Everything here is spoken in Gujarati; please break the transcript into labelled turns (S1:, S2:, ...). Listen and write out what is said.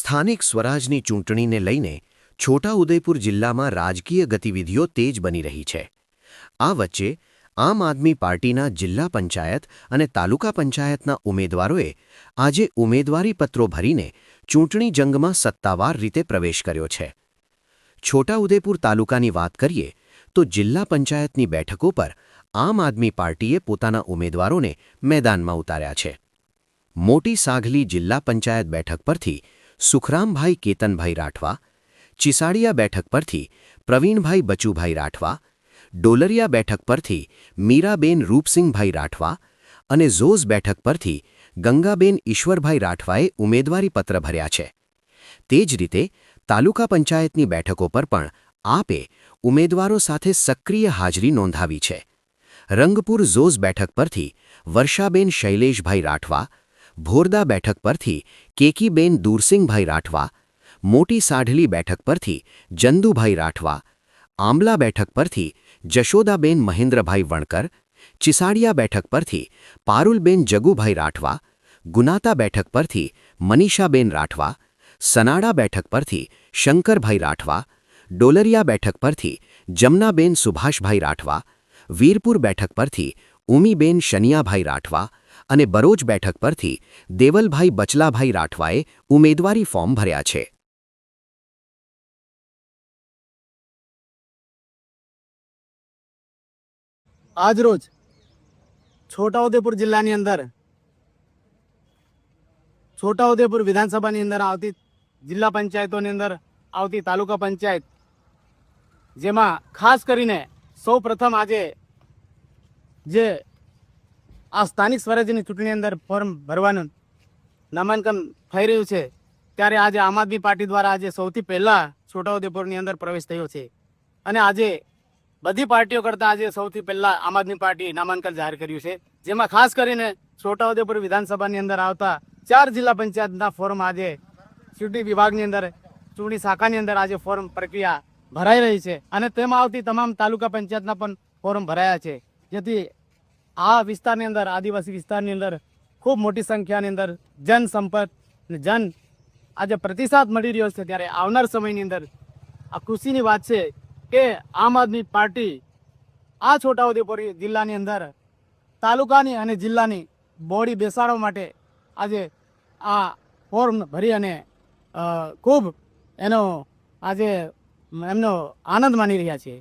S1: સ્થાનિક સ્વરાજની ચૂંટણીને લઈને છોટાઉદેપુર જિલ્લામાં રાજકીય ગતિવિધિઓ તેજ બની રહી છે। આ વચ્ચે આમ આદમી પાર્ટીના જિલ્લા પંચાયત અને તાલુકા પંચાયતના ઉમેદવારોએ આજે ઉમેદવારીપત્રો ભરીને ચૂંટણી જંગમાં સત્તાવાર રીતે પ્રવેશ કર્યો છે। છોટાઉદેપુર તાલુકાની વાત કરીએ તો જિલ્લા પંચાયતની બેઠકો પર આમ આદમી પાર્ટીએ પોતાના ઉમેદવારોને મેદાનમાં ઉતાર્યા છે। મોટી સાગલી જિલ્લા પંચાયત બેઠક પરથી સુખરામભાઈ કેતનભાઈ રાઠવા, ચિસાડિયા બેઠક પરથી પ્રવીણભાઈ બચુભાઈ રાઠવા, ડોલરિયા બેઠક પરથી મીરાબેન રૂપસિંહભાઈ રાઠવા અને ઝોઝ બેઠક પરથી ગંગાબેન ઈશ્વરભાઈ રાઠવાએ ઉમેદવારીપત્ર ભર્યા છે। તે જ રીતે તાલુકા પંચાયતની બેઠકો પર પણ આપે ઉમેદવારો સાથે સક્રિય હાજરી નોંધાવી છે। રંગપુર ઝોઝ બેઠક પરથી વર્ષાબેન શૈલેષભાઈ રાઠવા, ભોરદા બેઠક પરથી કેકીબેન દૂરસિંહભાઈ રાઠવા, મોટી સાઢલી બેઠક પરથી જંદુભાઈ રાઠવા, આંબલા બેઠક પરથી જશોદાબેન મહેન્દ્રભાઈ વણકર, ચિસાડિયા બેઠક પરથી પારુલબેન જગુભાઈ રાઠવા, ગુનાતા બેઠક પરથી મનીષાબેન રાઠવા, સનાડા બેઠક પરથી શંકરભાઈ રાઠવા, ડોલરિયા બેઠક પરથી જમનાબેન સુભાષભાઈ રાઠવા, વીરપુર બેઠક પરથી ઉમીબેન શનિયાભાઈ રાઠવા અને બરોજ બેઠક પરથી દેવલભાઈ બચલાભાઈ રાઠવાએ ઉમેદવારી ફોર્મ ભર્યા છે।
S2: આજરોજ છોટાઉદેપુર જિલ્લાની અંદર છોટાઉદેપુર વિધાનસભાની અંદર આવતી જિલ્લા પંચાયતોની અંદર આવતી તાલુકા પંચાયત, જેમાં ખાસ કરીને સૌ પ્રથમ આજે જે આ સ્થાનિક સ્વરાજ્યની ચૂંટણી અંદર ફોર્મ ભરવાનું નામાંકન થઈ રહ્યું છે, ત્યારે આજે આમ આદમી પાર્ટી દ્વારા આજે સૌથી પહેલાં છોટાઉદેપુરની અંદર પ્રવેશ થયો છે અને આજે બધી પાર્ટીઓ કરતાં આજે સૌથી પહેલાં આમ આદમી પાર્ટી નામાંકન જાહેર કર્યું છે, જેમાં ખાસ કરીને છોટાઉદેપુર વિધાનસભાની અંદર આવતા 4 જિલ્લા પંચાયતના ફોર્મ આજે ચૂંટણી વિભાગની અંદર ચૂંટણી શાખાની અંદર આજે ફોર્મ પ્રક્રિયા ભરાઈ રહી છે અને તેમાં આવતી તમામ તાલુકા પંચાયતના પણ ફોર્મ ભરાયા છે, જેથી આ વિસ્તારની અંદર આદિવાસી વિસ્તારની અંદર ખૂબ મોટી સંખ્યાની અંદર જનસંપર્ક અને આજે પ્રતિસાદ મળી રહ્યો છે। ત્યારે આવનાર સમયની અંદર આ ખુશીની વાત છે કે આમ આદમી પાર્ટી આ છોટાઉદેપુર જિલ્લાની અંદર તાલુકાની અને જિલ્લાની બોડી બેસાડવા માટે આજે આ ફોર્મ ભરી અને ખૂબ એનો આજે એમનો આનંદ માણી રહ્યા છે।